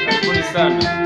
Karibuni sana.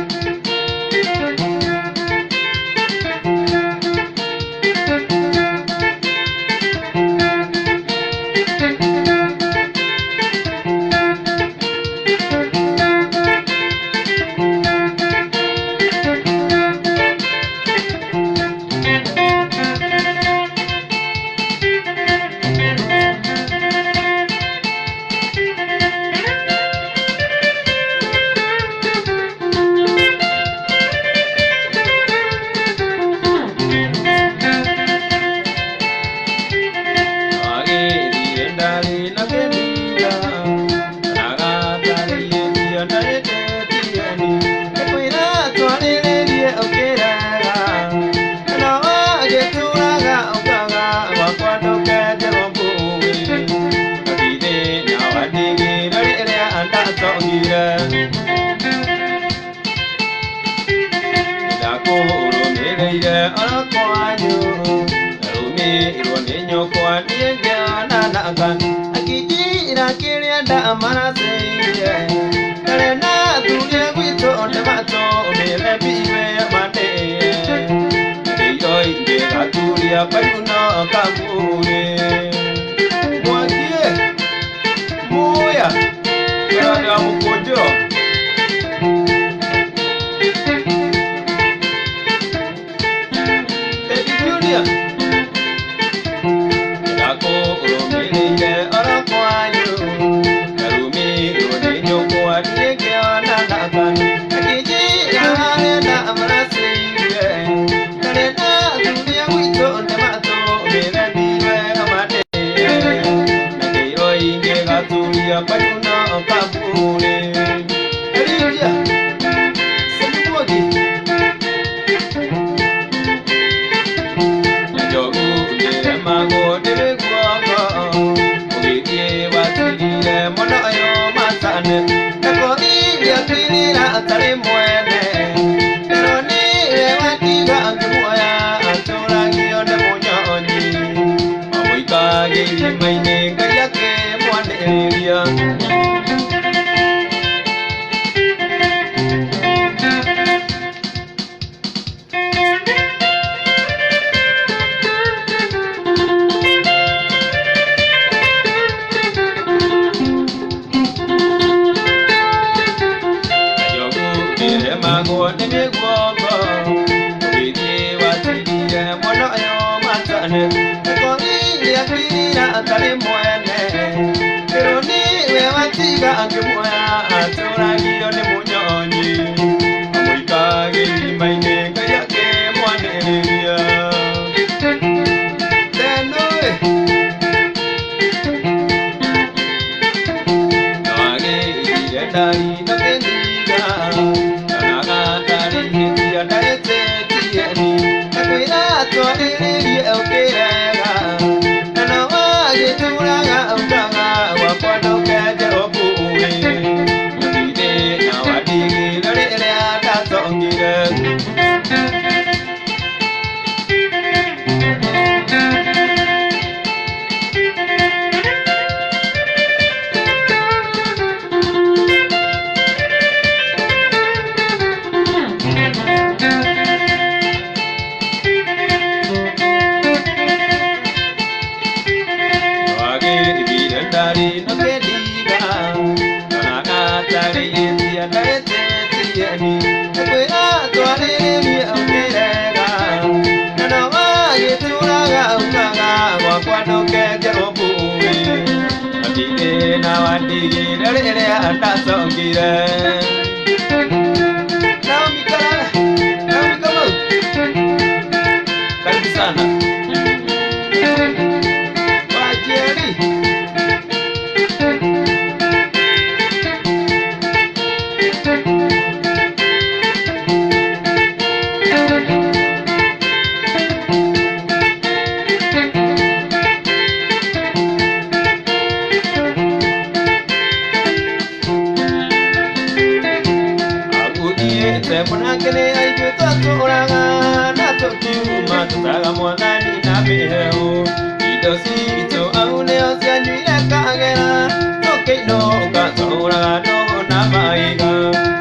na maiga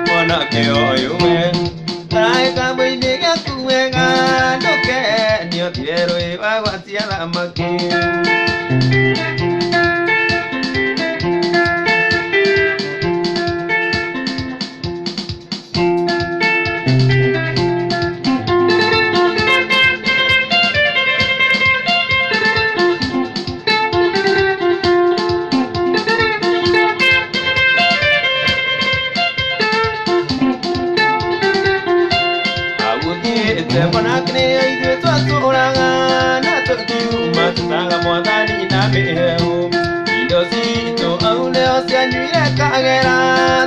mwana kĩoyo we Taraika mwĩinĩ gĩaku wega ndũkenio tierũĩ wagwatia thamaki Monakne aidwe twatũraga na tũkiuma tũtaga mwathani na mĩheo indo citũ au nĩo cianyuire kagera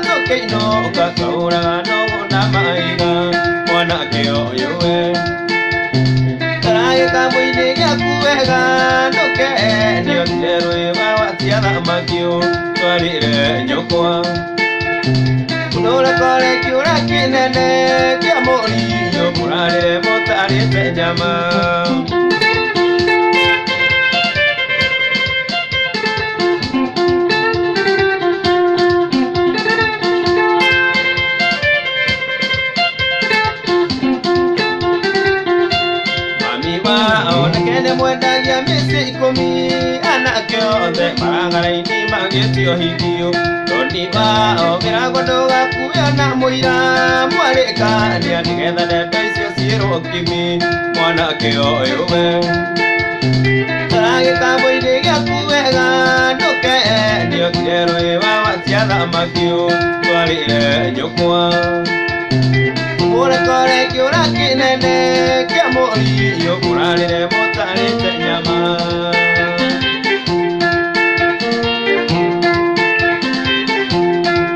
tũkĩinũka twaũraga nũgũ na maiga mwanake ũyũ we Taragĩka mũinĩ gĩaku wega ndũkenio tierũĩ wagwatia thamaki twarĩre nyũkwa Ũnũrekore kĩũra kĩnene kĩa mũriũ mũrarĩre mũtarĩte nyama Mami wao nake nĩmwendagia mĩciĩ 10 anake othe maragara-inĩ magĩtio hithio Toni wao mĩrango ndũgakuo na mũira mwarĩkania nĩgetha ndeto icio ciĩrwo kimi mwanake ũyũ we Taragĩka mũinĩ gĩaku wega ndũkenio tierũĩ wagwatia thamaki twarĩre nyũkwa Ũnũrekore kĩũra kĩnene kĩa mũriũ mũrarĩre mũtarĩte nyama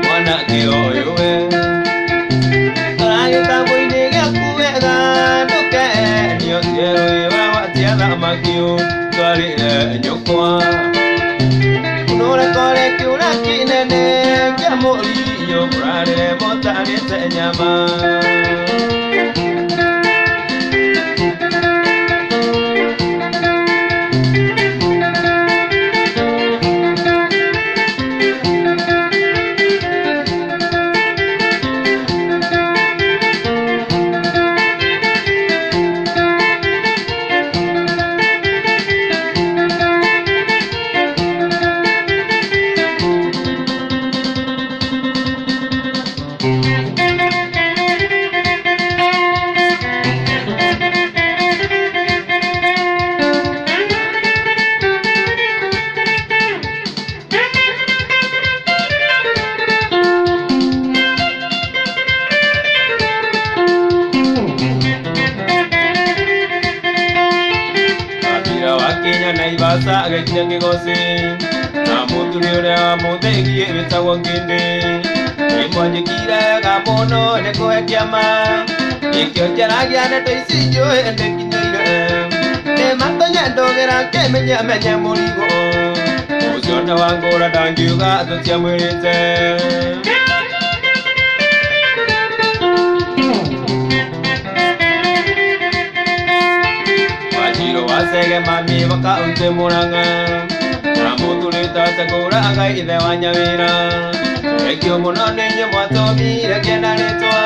Mwanake ũyũ we Taragĩka mũinĩ gĩaku wega ndũkenio tierũĩ wagwatia thamaki twarĩre nyũkwa Ũnũrekore kĩũra kĩnene kĩa mũriũ mũrarĩre mũtarĩte nyama Naivasa agĩkinya kĩgoci na mũthuri ũrĩa wamũthĩirie wĩtagwo Ngĩndĩ nĩmwanjĩkire wega mũno nĩ kũhe kĩama nĩkĩo njaragia ndeto ici njũĩ ndĩkinyĩire nĩmatonye ndũgĩra kĩmenye mũrigo ũcio nĩ Wangũra ndangiuga tũtiamwĩrĩte Wasege mami wakaunte Mũrang'a na mũthuri tatagũra Ngai ithe wa Nyawĩra Ekio mũno nĩnyuĩ mwatomire kĩna rĩtwa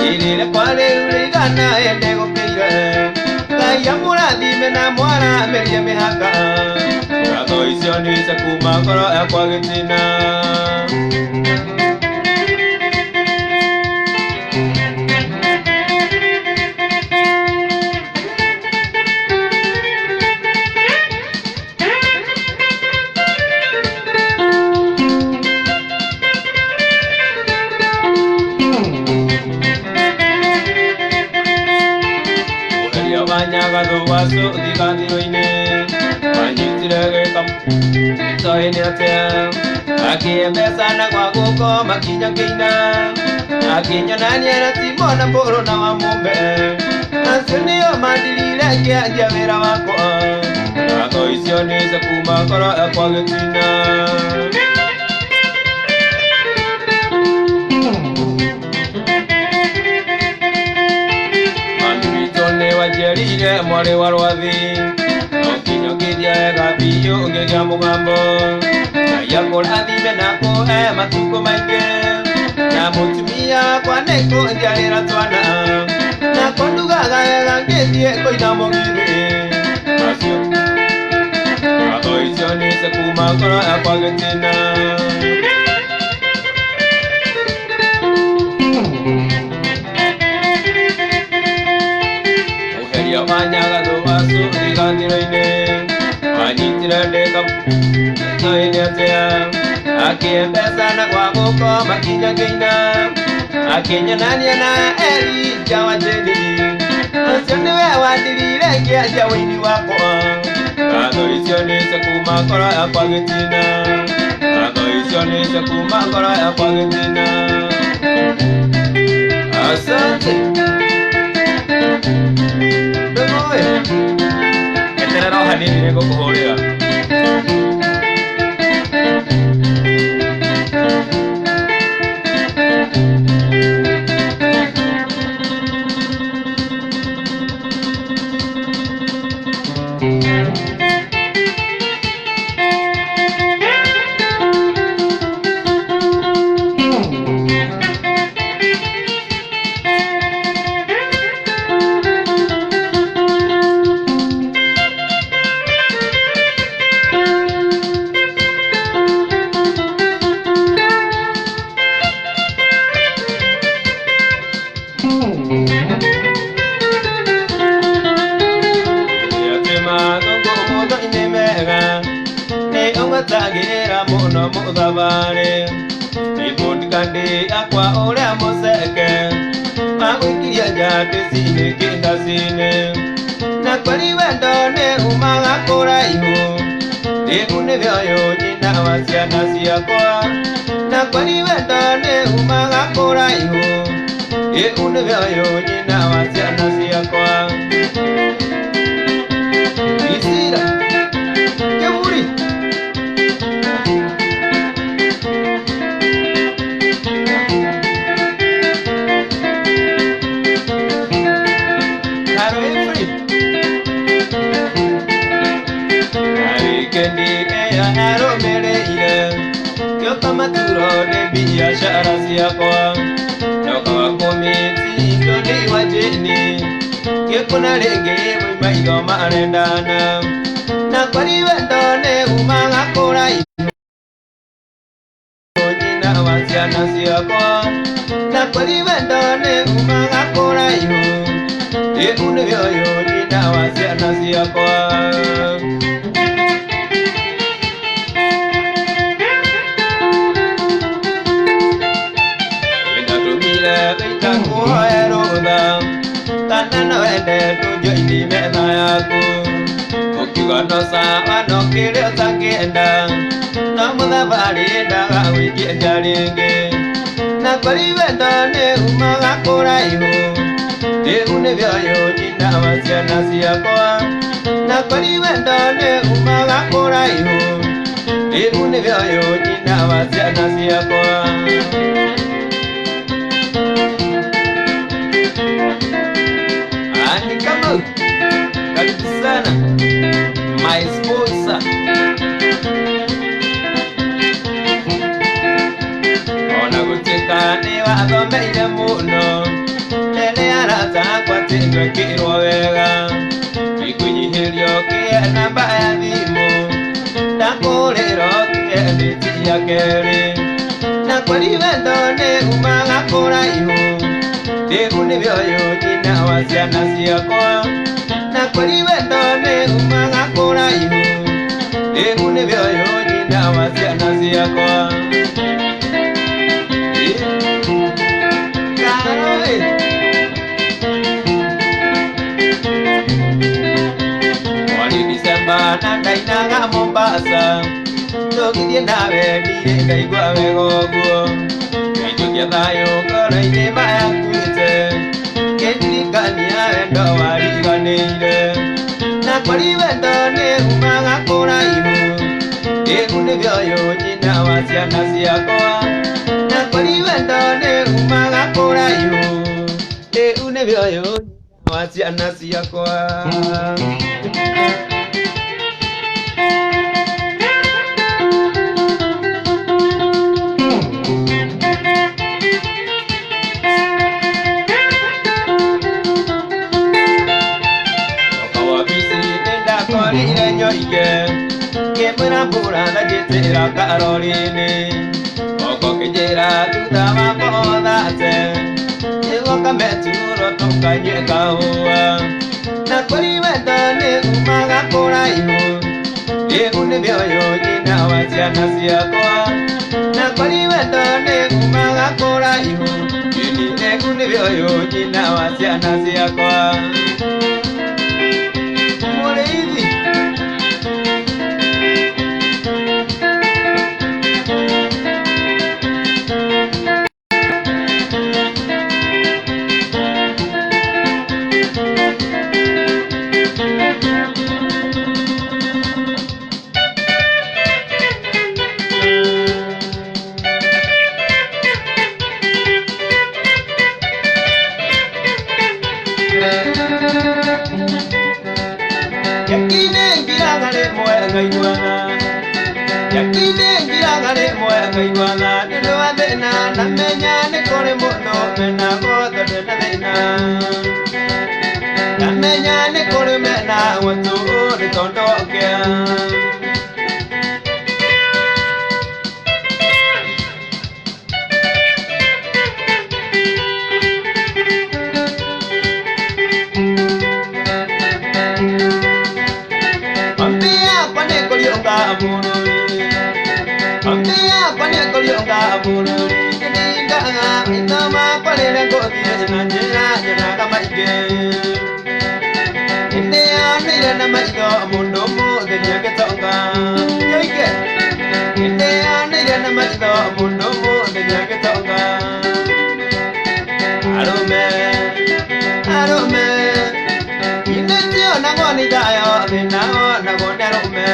irĩre kwa rĩu rĩigana ende gũkĩire Ngai amũrathime na mwaramerie mĩhaka ngatho icio nĩ cia kuma ngoro yakwa gĩtina Wanyaga waso thigandiro-inĩ wanyitire gĩkam toĩ-inĩ atĩa akĩhe mbeca na gwa gũkoma kinya kĩina akĩnyonania na Timona Mbũrũ na Wamũmbe acio nĩo mandirire ngĩanjia wĩra wakwa ngatho icio nĩ cia kuma ngoro yakwa gĩtina Wanjerire mwarĩ wa rwathi no kinya ngĩthia wega biũ ngĩgĩa mũgambo yakũrathime nako matukũ maingĩ na mũtumia kwa nĩkũnjarĩra twana nako ndugaga wega ngĩthiĩ kũina mũgiri acio ngatho icio nĩ cia kuma ngoro yakwa gĩtina mũheria wa Nyagathũ wacu rigathĩro-inĩ wanyitire ndĩka akĩmbeca na gwa gũkoma kinya akĩnyanania na Elija wa Jedi ũcio nĩwe wandirire ngĩanjia wĩini wakwa ngatho icio nĩ cia kuma ngoro yakwa gĩtina ngatho icio nĩ cia kuma ngoro yakwa gĩtina asante ndũmũĩ eterera o hanini nĩngũkũhũrĩra tagĩra mũno mũthabarĩ ibundikandĩ yakwa ũrĩa mũceke magũikiria njatĩ-cinĩ kĩndaci-inĩ na kweri wendo nĩ umaga kũraihu rĩu nĩrĩo ũyũ nyina wa ciana ciakwa na kweri wendo nĩ umaga kũraihu rĩu nĩrĩo ũyũ nyina wa ciana ciakwa Isira Keburi maturo de biashara ciakwa noka wa komiti ndoni wa jeni kĩkũna rĩngĩ maitho marendana na kweri wendo nĩ umaga kũraihu nyina wa ciana ciakwa na kweri wendo nĩ umaga kũraihu rĩu nĩrĩo ũyũ nyina wa ciana ciakwa metha yaku ukiuga no sawa no kĩrĩa ũtakĩenda no mũthabarĩ ndagagũikĩria rĩngĩ na kweri wendo nĩ umaga kũraihu rĩu nĩrĩo ũyũ nyina wa ciana ciakwa na kweri wendo nĩ umaga kũraihu rĩu nĩrĩo ũyũ nyina wa ciana ciakwa Karibu sana my sponsor ona gũtuĩka nĩ wathomeire mũno rĩrĩa arata akwa tĩtwĩkĩrwo wega ikũnyihĩrio kĩe namba ya thimũ ndakũrĩra kĩendĩti ya kerĩ na kweri wendo nĩ umaga kũraihu rĩu nĩrĩo ũyũ nyina wa ciana ciakwa na kweri wendo nĩ umaga kũraihu rĩu nĩrĩo ũyũ nyina wa ciana ciakwa mweri Disemba na ndainaga Mombasa tũgĩthiĩ nawe ndirĩ ngaigua wega ũguo gĩitũkia thayũ ngoro-inĩ mayakuĩte kĩndirikania wendo wariganĩire na kweri wendo nĩ umaga kũraihu rĩu nĩrĩo ũyũ nyina wa ciana ciakwa na kweri wendo nĩ umaga kũraihu rĩu nĩrĩo ũyũ nyina wa ciana ciakwa njĩra karori-inĩ oko kĩnjĩra tuta makothate ĩgoka meturo tũkanyue kahũa na kũri wendo nĩ umaga kũraihu rĩu nĩ mĩoyo nyina wa ciana ciakwa na kũri wendo nĩ umaga kũraihu rĩu nĩ mĩoyo nyina wa ciana ciakwa mũrĩithi Yakine ngiraga rĩmwe ngaiguaga Yakine ngiraga rĩmwe ngaiguaga nĩũndũ wa thĩna ndamenya nĩ kũrĩ mũndũ menaguo tondũ ndĩ na thĩna ndamenya nĩ kũrĩ menaguo tu nĩ tondũ okĩa Ambia kwani kolionga bururi ninga itama kwalele ngothie na njira njira maige inde anile na maigo mundu muthe nyagetonga yoike inde anile na maigo mundu muthe nyagetonga arume arume inde tio na ngoni dayo binao na ngoni arume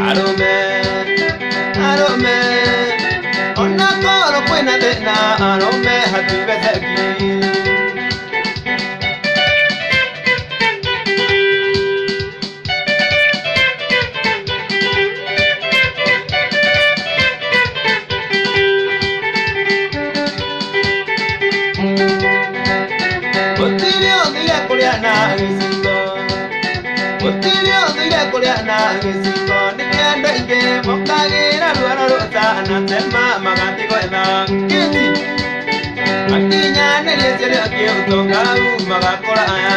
Arume, arume, ona koro kwena thina arume hatugetheki Utirio thire kuria na giciko Utirio thire kuria na giciko Andũ aingĩ mokagĩra ruoro rũtana tema magati gwetha kĩti makinyanĩrie ciarĩa kĩũtonga magakora aya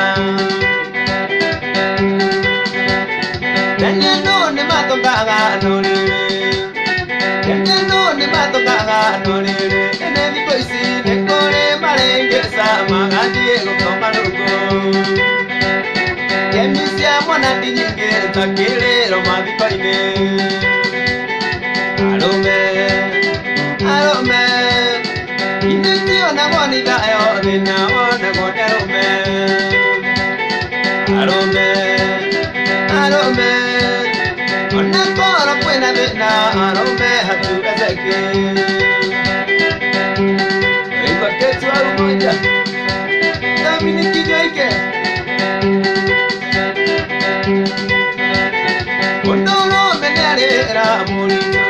Nyanyenũ nĩ matongaga ndũrĩrĩ Nyanyenũ nĩ matongaga ndũrĩrĩ ene thikũ ici nĩ kũrĩ marĩngĩca magathiĩ gũkoma rũkũ Kemi cia mwana ti nyingĩ ta kĩrĩro mathiko-inĩ Arume, arume Inde tio na ngoni dayo thĩna wonagwo nĩ arume Arume, arume Ona koro kwĩna thĩna arume hatugetheki Igua ketu au moja Dominic Joike Undolo menarera monito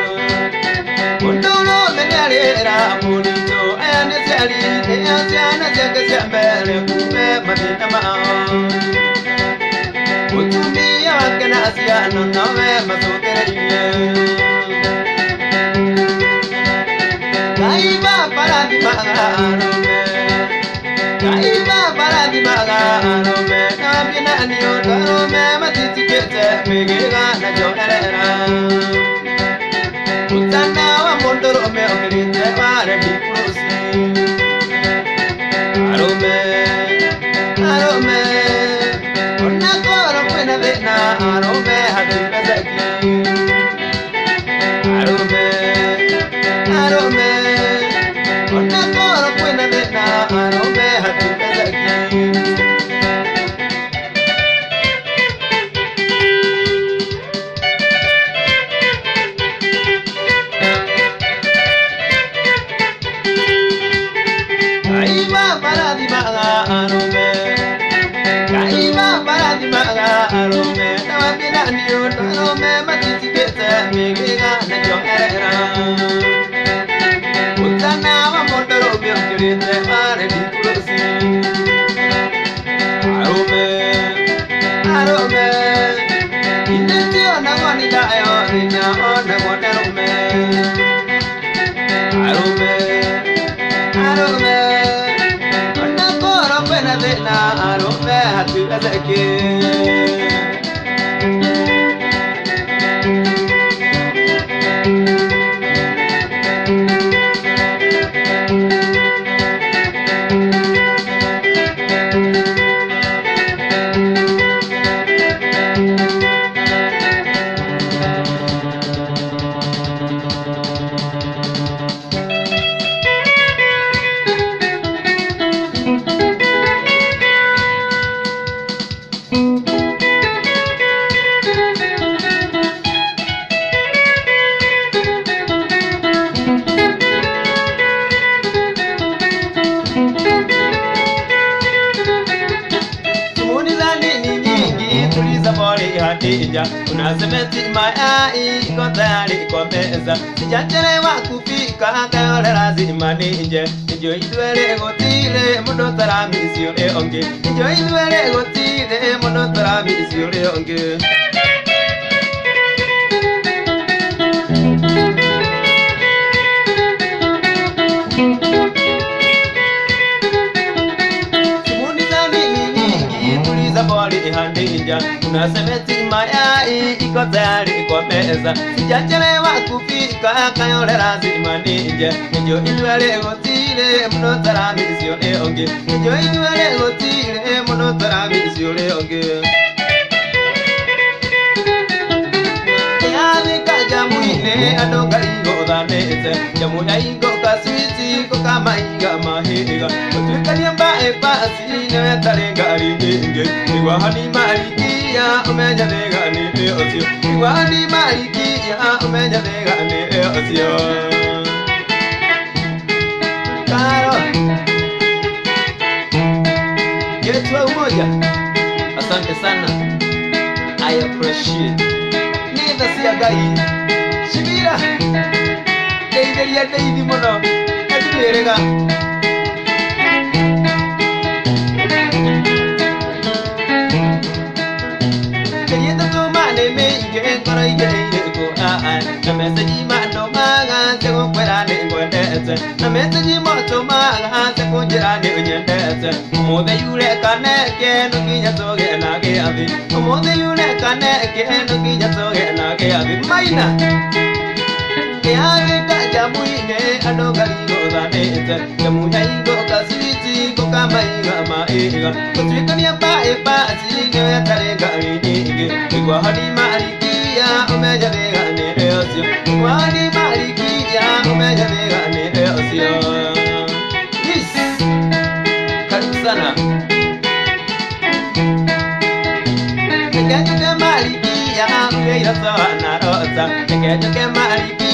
Undolo menarera monito Ayane siali Eya siana siake siambele Kume matita mao Utumia wakena asiana Nawe masotere Kaiba paradi magarome Kaiba paradi magarome Nabina niyo darome Matitikete megega na jonerera Utana wa mondoro me okerite ware bikurusi Arome, arome Ona koro kwena thina arome hatugetheki Arome, arome Ona koro kwena thina arome hatugetheki Kaiba paradi maga arume Kaiba paradi maga arume Nawakina niyo arume Matitikete megega na joherera Utana wa mondoro meokirite ware bikurusi Arume, arume Inde tio na ngoni dayo ninja. Unasemeti mayai iko tayari kwa meza. Sijachelewa kufika kayole lazima nije. Nijo idwele gotile mundo taramisi ole onge. Nijo idwele gotile mundo taramisi ole onge. Handinja, unasemeti mayai iko tayari kwa meza. Sijachelewa kufika kayole lazima nije. Nijo idwele gotile muno taramisi ole onge. Nijo idwele gotile muno taramisi ole onge. Yaani kajamuine adogari godhanete. Jamu ya ingo kaswiti kama inga mahiga. Kutuikania mbae pasi newe tarenga ringe. Iwa hani malikia umenya nega ni osio. Iwa hani malikia umenya nega ni osio. Karo Getwa umoja. Asante sana, I appreciate. Nida siagai Shibira Deideria deidi mono Katuberega Kerienda tu mane meige Kora ige ko na meseji mando maga Sego kwera ne ngwendete Na meseji moto maga Sego njira ne unyendete Omode yule kaneke Nukinya toge na ge avi Omode yule kaneke Nukinya toge na ge avi Maina Yaani kajamuine adogari godhanete. Jamu ya ingo kaswiti kama inga maiga. Kutuikania mbae pasi newe tarenga ringe. Igwa hani malikia umenya nega ni osio. Igwa hani malikia umenya nega ni osio. Yes, karibu sana. Negejuke malikia ugeira sawa na rosa. Negejuke malikia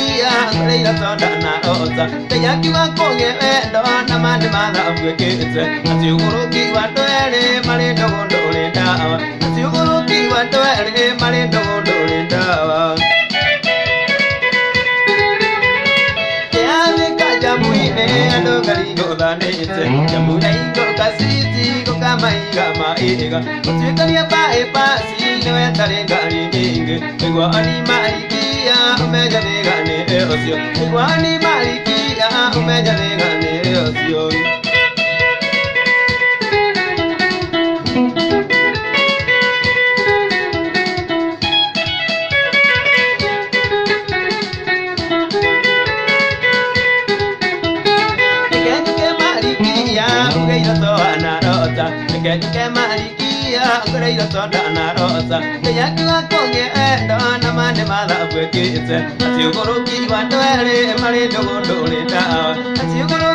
Kureira sonda na oza Teyaki wakonge wendo na mani matha afwekete Asiuguruki watoere marindo gondo ulindawa Asiuguruki watoere marindo gondo ulindawa Yaani kajamuine adogari godhanete Jamu ya ingo kasiti kama inga maiga Kutuikania mbae pasi newe tarenga ringe Igwa ani malikia umenya nega ni osio. Igwa ani malikia umenya nega ni osio. Negejuke malikia ugeira toa na rosa. Negejuke malikia ugeira toa na rosa. Teyaki wakonge endo na mane matha afwekete Asiuguruki watoere marindo gondo ulindawa Asiuguruki